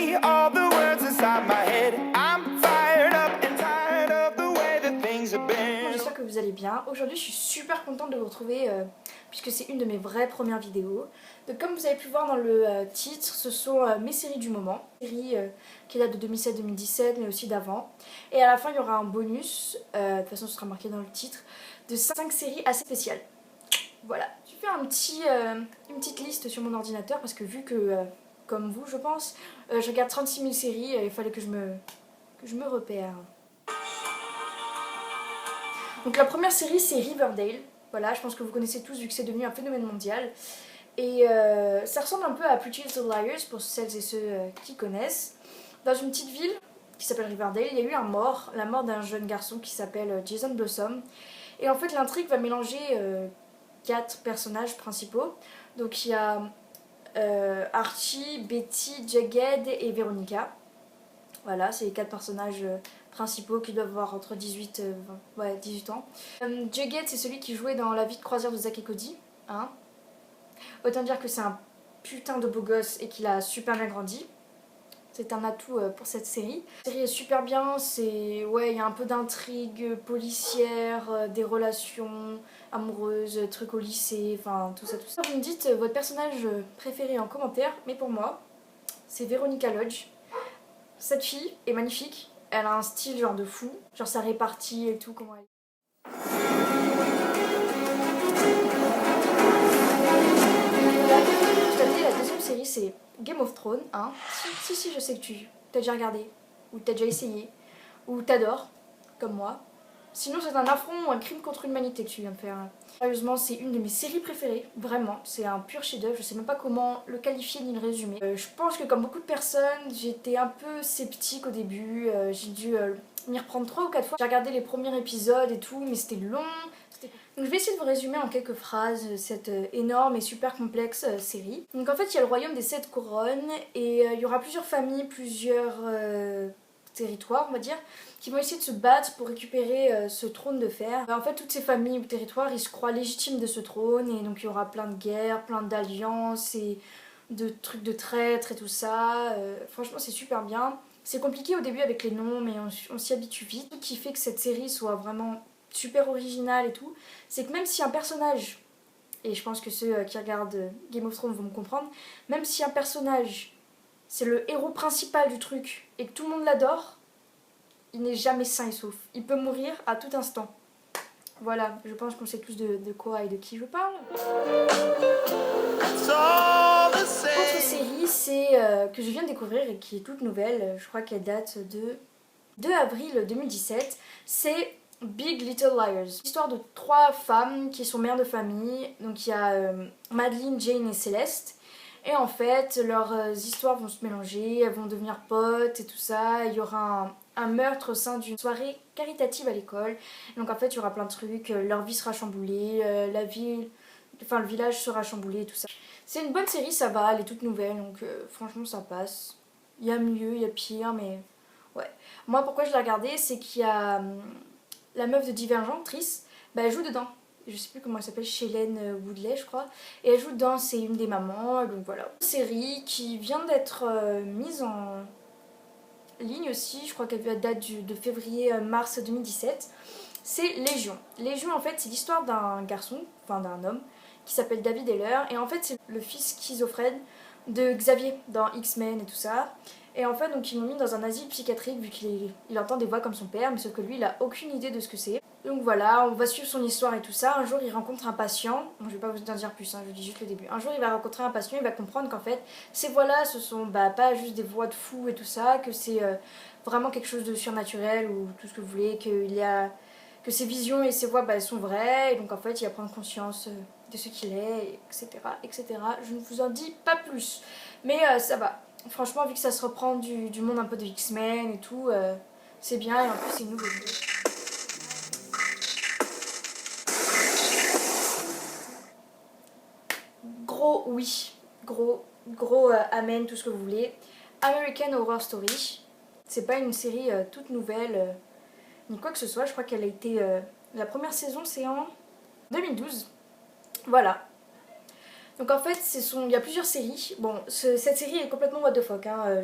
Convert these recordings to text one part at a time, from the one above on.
say all the words inside my head. I'm fired up and tired of the way that things have been. J'espère que vous allez bien. Aujourd'hui je suis super contente de vous retrouver puisque c'est une de mes vraies premières vidéos. Donc comme vous avez pu voir dans le titre, ce sont mes séries du moment. Séries qui datent de 2007-2017 mais aussi d'avant. Et à la fin il y aura un bonus, de toute façon ce sera marqué dans le titre, de 5 séries assez spéciales. Voilà, j'ai fait une petite liste sur mon ordinateur parce que vu que, comme vous je pense, je regarde 36 000 séries, il fallait que je me repère. Donc la première série c'est Riverdale. Voilà, je pense que vous connaissez tous vu que c'est devenu un phénomène mondial. Et ça ressemble un peu à Pretty Little Liars pour celles et ceux qui connaissent. Dans une petite ville qui s'appelle Riverdale, il y a eu la mort d'un jeune garçon qui s'appelle Jason Blossom. Et en fait l'intrigue va mélanger 4 personnages principaux. Donc il y a Archie, Betty, Jughead et Veronica. Voilà, c'est les 4 personnages principaux qui doivent avoir entre 18 ans. Jughead, c'est celui qui jouait dans La vie de croisière de Zack et Cody. Hein. Autant dire que c'est un putain de beau gosse et qu'il a super bien grandi. C'est un atout pour cette série. La série est super bien, il y a un peu d'intrigue policière, des relations amoureuses, trucs au lycée, enfin tout ça. Vous me dites votre personnage préféré en commentaire, mais pour moi, c'est Veronica Lodge. Cette fille est magnifique, elle a un style genre de fou, genre sa répartie et tout, comment elle... La deuxième série c'est Game of Thrones, hein. Si, je sais que t'as déjà regardé, ou t'as déjà essayé, ou t'adores, comme moi. Sinon c'est un affront ou un crime contre l'humanité que tu viens de faire. Sérieusement c'est une de mes séries préférées, vraiment, c'est un pur chef-d'œuvre, je sais même pas comment le qualifier ni le résumer. Je pense que comme beaucoup de personnes, j'étais un peu sceptique au début, j'ai dû m'y reprendre 3 ou 4 fois. J'ai regardé les premiers épisodes et tout, mais c'était long. Donc je vais essayer de vous résumer en quelques phrases cette énorme et super complexe série. Donc en fait il y a le royaume des 7 couronnes et il y aura plusieurs familles, plusieurs territoires on va dire, qui vont essayer de se battre pour récupérer ce trône de fer. En fait toutes ces familles ou territoires ils se croient légitimes de ce trône et donc il y aura plein de guerres, plein d'alliances et de trucs de traîtres et tout ça. Franchement c'est super bien. C'est compliqué au début avec les noms mais on s'y habitue vite. Ce qui fait que cette série soit vraiment super original et tout, c'est que même si un personnage, et je pense que ceux qui regardent Game of Thrones vont me comprendre, même si un personnage c'est le héros principal du truc et que tout le monde l'adore, il n'est jamais sain et sauf. Il peut mourir à tout instant. Voilà, je pense qu'on sait tous de quoi et de qui je parle. Autre série, c'est que je viens de découvrir et qui est toute nouvelle, je crois qu'elle date de 2 avril 2017, c'est Big Little Liars. L'histoire de 3 femmes qui sont mères de famille. Donc il y a Madeline, Jane et Céleste. Et en fait, leurs histoires vont se mélanger, elles vont devenir potes et tout ça. Il y aura un meurtre au sein d'une soirée caritative à l'école. Donc en fait, il y aura plein de trucs, leur vie sera chamboulée, le village sera chamboulé et tout ça. C'est une bonne série, ça va, elle est toute nouvelle, donc franchement ça passe. Il y a mieux, il y a pire, mais ouais. Moi pourquoi je l'ai regardée, c'est qu'il y a... la meuf de Divergent, Triss, bah, elle joue dedans. Je sais plus comment elle s'appelle, Shailene Woodley je crois. Et elle joue dedans, c'est une des mamans, donc voilà. Une série qui vient d'être mise en ligne aussi, je crois qu'elle date de février-mars 2017. C'est Légion. Légion en fait c'est l'histoire d'un garçon, enfin d'un homme, qui s'appelle David Heller. Et en fait c'est le fils schizophrène de Xavier dans X-Men et tout ça. Et en fait donc ils l'ont mis dans un asile psychiatrique vu qu'il entend des voix comme son père, mais sauf que lui il a aucune idée de ce que c'est. Donc voilà, on va suivre son histoire et tout ça. Un jour il rencontre un patient, bon, je vais pas vous en dire plus, hein, je dis juste le début. Un jour il va rencontrer un patient, il va comprendre qu'en fait ces voix-là ce sont pas juste des voix de fou et tout ça, que c'est vraiment quelque chose de surnaturel ou tout ce que vous voulez, que ses visions et ses voix elles sont vraies, et donc en fait il va prendre conscience de ce qu'il est, etc., etc. Je ne vous en dis pas plus, mais ça va. Franchement, vu que ça se reprend du monde un peu de X-Men et tout, c'est bien, et en plus c'est nouveau. Gros oui, gros amen, tout ce que vous voulez. American Horror Story, c'est pas une série toute nouvelle, ni quoi que ce soit, je crois qu'elle a été... la première saison c'est en 2012, voilà. Donc en fait, il y a plusieurs séries. Bon, cette série est complètement what the fuck, hein,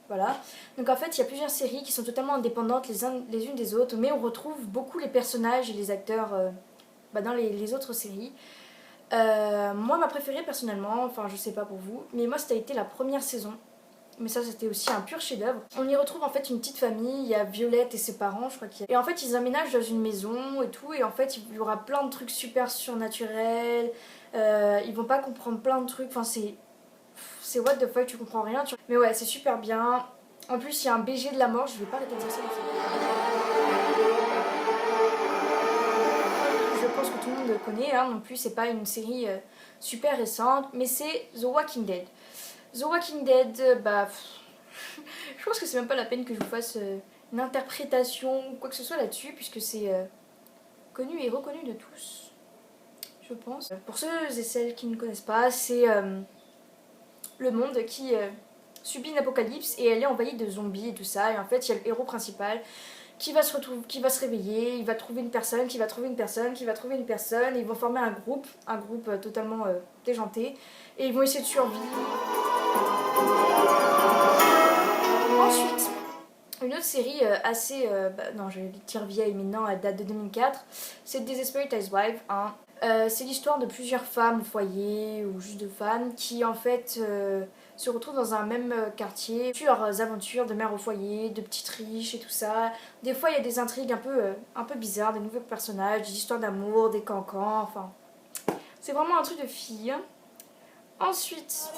voilà. Donc en fait, il y a plusieurs séries qui sont totalement indépendantes les unes des autres, mais on retrouve beaucoup les personnages et les acteurs dans les autres séries. Moi, ma préférée personnellement, enfin je sais pas pour vous, mais moi ça a été la première saison. Mais ça c'était aussi un pur chef-d'œuvre. On y retrouve en fait une petite famille, il y a Violette et ses parents, je crois qu'il y a. Et en fait ils aménagent dans une maison et tout, et en fait il y aura plein de trucs super surnaturels. Ils vont pas comprendre plein de trucs, enfin c'est what the fuck, tu comprends rien. Mais ouais, c'est super bien. En plus il y a un BG de la mort, je vais pas arrêter de dire ça. Je pense que tout le monde connaît, hein, non plus c'est pas une série super récente, mais c'est The Walking Dead. The Walking Dead, je pense que c'est même pas la peine que je vous fasse une interprétation ou quoi que ce soit là-dessus, puisque c'est connu et reconnu de tous, je pense. Pour ceux et celles qui ne connaissent pas, c'est le monde qui subit une apocalypse et elle est envahie de zombies et tout ça, et en fait il y a le héros principal qui va se réveiller, il va trouver une personne, qui va trouver une personne, qui va trouver une personne, et ils vont former un groupe totalement déjanté, et ils vont essayer de survivre. Ensuite, une autre série assez, non je vais dire vieille, mais non, elle date de 2004, c'est Desperate Housewives, hein. C'est l'histoire de plusieurs femmes au foyer, ou juste de femmes, qui en fait se retrouvent dans un même quartier, leurs aventures de mère au foyer, de petites riches et tout ça. Des fois il y a des intrigues un peu bizarres, des nouveaux personnages, des histoires d'amour, des cancans, enfin... C'est vraiment un truc de fille. Ensuite...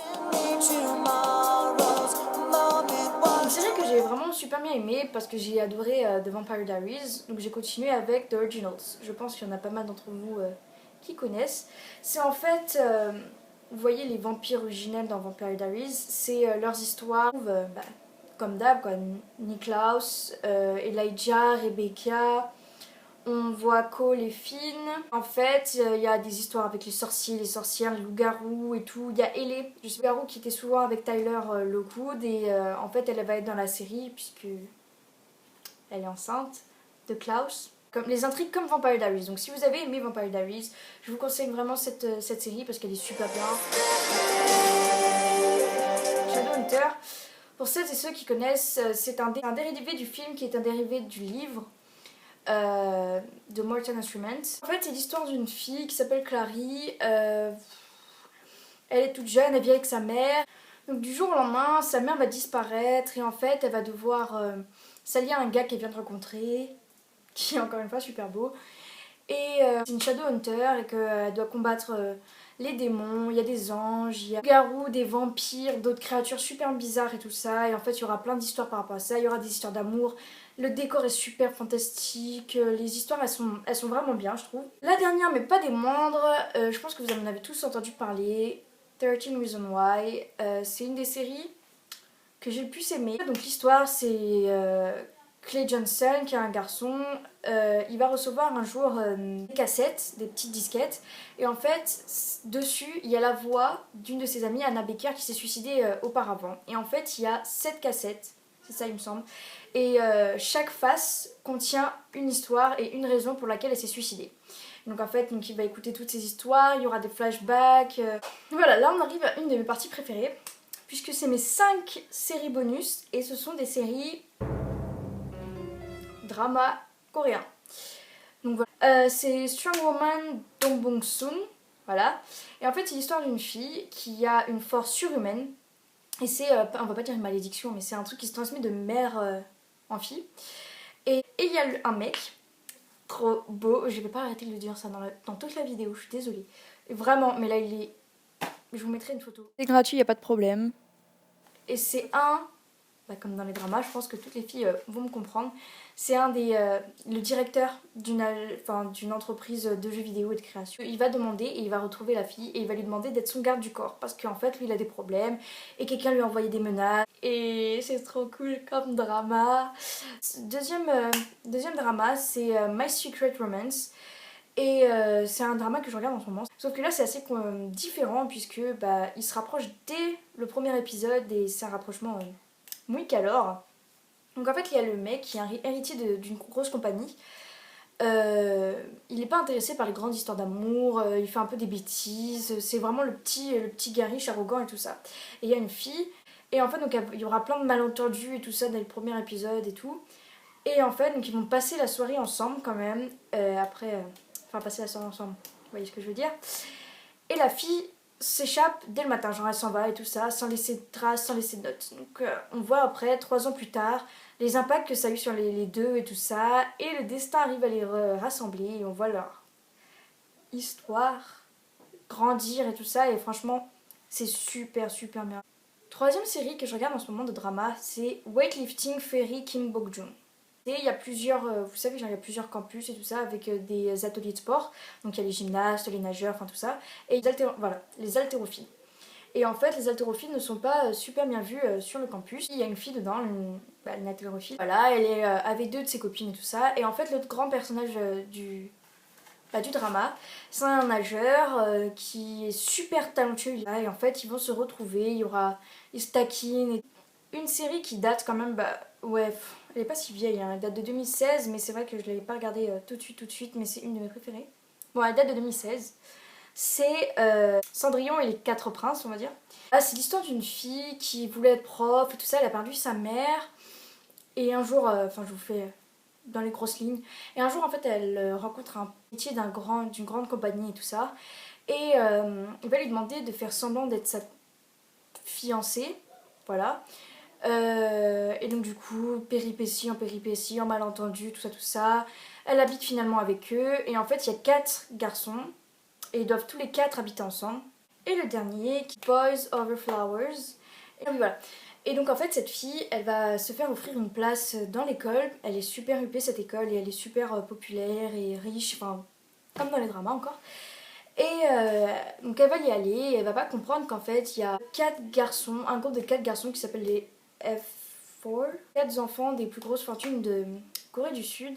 une série que j'ai vraiment super bien aimée parce que j'ai adoré The Vampire Diaries, donc j'ai continué avec The Originals. Je pense qu'il y en a pas mal d'entre vous qui connaissent. C'est en fait, vous voyez les vampires originels dans Vampire Diaries, c'est leurs histoires, comme d'hab, quoi. Niklaus, Elijah, Rebecca, on voit Cole et Finn. En fait, il y a des histoires avec les sorciers, les sorcières, les loups-garous et tout. Il y a Ellie, je sais loup-garou qui était souvent avec Tyler Lockwood, et en fait elle va être dans la série puisque elle est enceinte de Klaus. Comme, les intrigues comme Vampire Diaries. Donc si vous avez aimé Vampire Diaries, je vous conseille vraiment cette série parce qu'elle est super bien. Shadowhunter, pour celles et ceux qui connaissent, c'est un dérivé du film qui est un dérivé du livre de Mortal Instruments. En fait, c'est l'histoire d'une fille qui s'appelle Clary. Elle est toute jeune, elle vit avec sa mère. Donc du jour au lendemain, sa mère va disparaître et en fait, elle va devoir s'allier à un gars qu'elle vient de rencontrer, qui est encore une fois super beau. Et c'est une Shadowhunter et qu'elle doit combattre les démons, il y a des anges, il y a des garous, des vampires, d'autres créatures super bizarres et tout ça. Et en fait, il y aura plein d'histoires par rapport à ça. Il y aura des histoires d'amour. Le décor est super fantastique. Les histoires, elles sont vraiment bien, je trouve. La dernière, mais pas des moindres, je pense que vous en avez tous entendu parler. 13 Reasons Why. C'est une des séries que j'ai le plus aimé. Donc l'histoire, c'est Clay Johnson, qui est un garçon, il va recevoir un jour des cassettes, des petites disquettes, et en fait, dessus, il y a la voix d'une de ses amies, Anna Baker, qui s'est suicidée auparavant. Et en fait, il y a 7 cassettes, c'est ça il me semble, et chaque face contient une histoire et une raison pour laquelle elle s'est suicidée. Donc en fait, il va écouter toutes ces histoires, il y aura des flashbacks. Voilà, là on arrive à une de mes parties préférées, puisque c'est mes 5 séries bonus, et ce sont des séries drama coréen. Donc voilà. C'est Strong Woman Dong Bong Soon. Voilà. Et en fait, c'est l'histoire d'une fille qui a une force surhumaine. Et c'est, on va pas dire une malédiction, mais c'est un truc qui se transmet de mère en fille. Et il y a un mec, trop beau, je vais pas arrêter de le dire ça dans toute la vidéo, je suis désolée. Vraiment, mais là il est... Je vous mettrai une photo. C'est gratuit, y a pas de problème. Et c'est comme dans les dramas, je pense que toutes les filles vont me comprendre. C'est le directeur d'une entreprise de jeux vidéo et de création. Il va demander et il va retrouver la fille et il va lui demander d'être son garde du corps parce qu'en fait lui il a des problèmes et quelqu'un lui a envoyé des menaces et c'est trop cool comme drama. Deuxième drama, c'est My Secret Romance. Et c'est un drama que je regarde en ce moment. Sauf que là c'est assez différent puisque il se rapproche dès le premier épisode et c'est un rapprochement muy calor. Donc en fait il y a le mec qui est un héritier d'une grosse compagnie il n'est pas intéressé par les grandes histoires d'amour, il fait un peu des bêtises, c'est vraiment le petit gars riche, arrogant et tout ça. Et il y a une fille, et en fait donc il y aura plein de malentendus et tout ça dans le premier épisode et tout. Et en fait donc ils vont passer la soirée ensemble quand même, enfin passer la soirée ensemble, vous voyez ce que je veux dire. Et la fille s'échappe dès le matin, genre elle s'en va et tout ça, sans laisser de traces, sans laisser de notes. Donc on voit après, 3 ans plus tard, les impacts que ça a eu sur les deux et tout ça, et le destin arrive à les rassembler, et on voit leur histoire grandir et tout ça, et franchement, c'est super super bien. Troisième série que je regarde en ce moment de drama, c'est Weightlifting Fairy Kim Bok-joon. Et il y a plusieurs, vous savez, genre, il y a plusieurs campus et tout ça avec des ateliers de sport. Donc il y a les gymnastes, les nageurs, enfin tout ça. Et voilà, les haltérophiles. Et en fait, les haltérophiles ne sont pas super bien vus sur le campus. Il y a une fille dedans, une haltérophile. Voilà, elle est avec 2 de ses copines et tout ça. Et en fait, le grand personnage du drama, c'est un nageur qui est super talentueux. Et en fait, ils vont se retrouver, ils se taquinent. Une série qui date quand même, ouais, elle est pas si vieille, hein. Elle date de 2016, mais c'est vrai que je l'avais pas regardée tout de suite, mais c'est une de mes préférées. Bon, elle date de 2016. C'est Cendrillon et les 4 princes, on va dire. Ah, c'est l'histoire d'une fille qui voulait être prof et tout ça, elle a perdu sa mère. Et un jour, enfin je vous fais dans les grosses lignes, et un jour en fait elle rencontre un métier d'une grande compagnie et tout ça. Et il va lui demander de faire semblant d'être sa fiancée, voilà. Et donc du coup, péripéties en péripéties, en malentendu, tout ça. Elle habite finalement avec eux, et en fait il y a 4 garçons, et ils doivent tous les 4 habiter ensemble. Et le dernier, qui Boys Over Flowers. Et donc voilà. Et donc en fait cette fille, elle va se faire offrir une place dans l'école. Elle est super huppée cette école, et elle est super populaire et riche, enfin comme dans les dramas encore. Et donc elle va y aller, et elle va pas comprendre qu'en fait il y a 4 garçons, un groupe de 4 garçons qui s'appelle les F4, 4 enfants des plus grosses fortunes de Corée du Sud.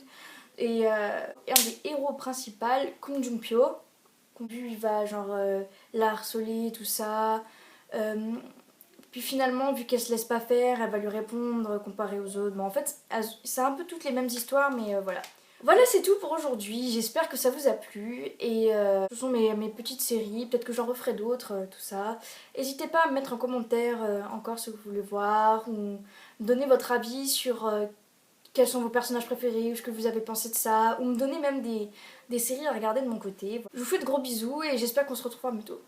Et un des héros principaux, Kung Jung-pyo, il va genre la harceler, tout ça. Puis finalement, vu qu'elle se laisse pas faire, elle va lui répondre comparé aux autres. Bon, en fait, c'est un peu toutes les mêmes histoires, mais voilà. Voilà, c'est tout pour aujourd'hui. J'espère que ça vous a plu. Et ce sont mes petites séries. Peut-être que j'en referai d'autres, tout ça. N'hésitez pas à me mettre en commentaire encore ce que vous voulez voir, ou me donner votre avis sur quels sont vos personnages préférés, ou ce que vous avez pensé de ça, ou me donner même des séries à regarder de mon côté. Je vous fais de gros bisous et j'espère qu'on se retrouvera bientôt.